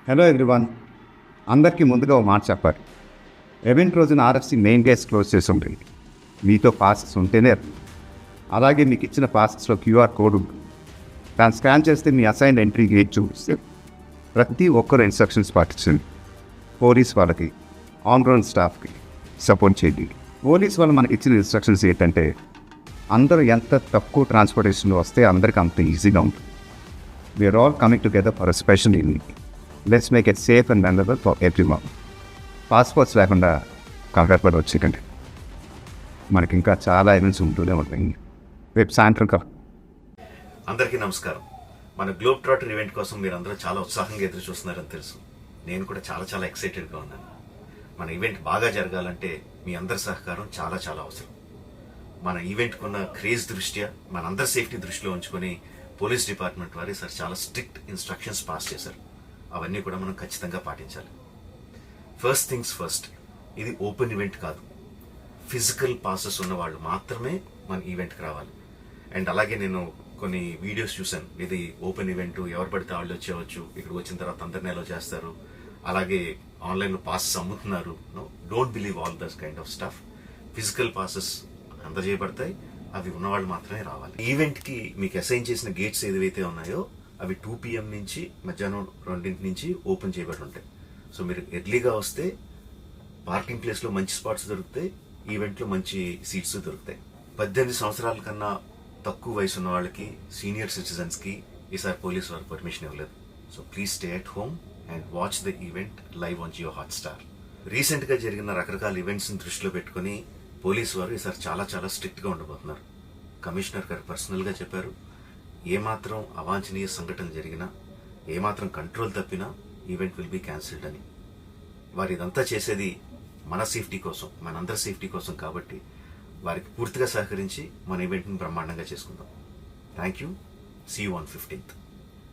Hello everyone, అందరికీ ముందుగా ఒక మాట చెప్పాలి. ఈవెంట్ రోజున ఆర్ఎఫ్సి మెయిన్ గేట్స్ క్లోజ్ చేసి ఉంటుంది. మీతో పాసెస్ ఉంటేనే. అలాగే మీకు ఇచ్చిన పాసెస్లో క్యూఆర్ కోడ్ ఉంటుంది. దాన్ని స్కాన్ చేస్తే మీ అసైన్ ఎంట్రీ గేట్ చూపిస్తే ప్రతి ఒక్కరు ఇన్స్ట్రక్షన్స్ పాటించండి. పోలీస్ వాళ్ళకి, ఆన్ గ్రౌండ్ స్టాఫ్కి సపోర్ట్ చేయండి. పోలీస్ వాళ్ళు మనకి ఇచ్చిన ఇన్స్ట్రక్షన్స్ ఏంటంటే, అందరూ ఎంత తక్కువ ట్రాన్స్పోర్టేషన్లో వస్తే అందరికీ అంత ఈజీగా ఉంటుంది. We are all coming together for a special evening. Let's make it safe and memorable for everyone. Passports లేకుండా కంగారు పడి వచ్చేకండి. మనకి ఇంకా చాలా ఈవెంట్స్ ఉంటూనే ఉంటాయి. రేపు సాయంత్రం అందరికీ నమస్కారం. మన గ్లోబ్ ట్రాటర్ ఈవెంట్ కోసం మీరు అందరూ చాలా ఉత్సాహంగా ఎదురు చూస్తున్నారని తెలుసు. నేను కూడా చాలా ఎక్సైటెడ్గా ఉన్నాను. మన ఈవెంట్ బాగా జరగాలంటే మీ అందరి సహకారం చాలా అవసరం. మన ఈవెంట్కి ఉన్న క్రేజ్ దృష్ట్యా మనందరి సేఫ్టీ దృష్టిలో ఉంచుకొని పోలీస్ డిపార్ట్మెంట్ వారు సార్ చాలా స్ట్రిక్ట్ ఇన్స్ట్రక్షన్స్ పాస్ చేశారు. అవన్నీ కూడా మనం ఖచ్చితంగా పాటించాలి. ఫస్ట్ థింగ్స్ ఫస్ట్, ఇది ఓపెన్ ఈవెంట్ కాదు. ఫిజికల్ పాసెస్ ఉన్న వాళ్ళు మాత్రమే మన ఈవెంట్కి రావాలి. అండ్ అలాగే నేను కొన్ని వీడియోస్ చూశాను, ఇది ఓపెన్ ఈవెంట్, ఎవరు పడితే వాళ్ళు వచ్చేవచ్చు, ఇక్కడికి వచ్చిన తర్వాత అందరినీ అలో చేస్తారు, అలాగే ఆన్లైన్లో పాసెస్ అమ్ముతున్నారు. Don't believe all this kind of stuff. Physical passes అందజేయబడతాయి, అవి ఉన్నవాళ్ళు మాత్రమే రావాలి. ఈవెంట్కి మీకు అసైన్ చేసిన గేట్స్ ఏదైతే ఉన్నాయో అవి 2 PM నుంచి మధ్యాహ్నం 2 నుంచి ఓపెన్ చేయబడి ఉంటాయి. సో మీరు ఎర్లీగా వస్తే పార్కింగ్ ప్లేస్లో మంచి స్పాట్స్ దొరుకుతాయి, ఈవెంట్లో మంచి సీట్స్ దొరుకుతాయి. 18 సంవత్సరాల కన్నా తక్కువ వయసు ఉన్న వాళ్ళకి, సీనియర్ సిటిజన్స్కి ఈసారి పోలీస్ వారు పర్మిషన్ ఇవ్వలేదు. So please stay at home and watch the event live on Jio Hotstar. రీసెంట్గా జరిగిన రకరకాల ఈవెంట్స్ని దృష్టిలో పెట్టుకుని పోలీసు వారు ఈసారి చాలా స్ట్రిక్ట్గా ఉండబోతున్నారు. కమిషనర్ గారు పర్సనల్గా చెప్పారు, ఏమాత్రం అవాంఛనీయ సంఘటన జరిగినా, ఏమాత్రం కంట్రోల్ తప్పినా ఈవెంట్ విల్ బీ క్యాన్సిల్డ్ అని. వారు ఇదంతా చేసేది మన సేఫ్టీ కోసం, మనందరి సేఫ్టీ కోసం కాబట్టి వారికి పూర్తిగా సహకరించి మన ఈవెంట్ని బ్రహ్మాండంగా చేసుకుందాం. Thank you. See you on 15th.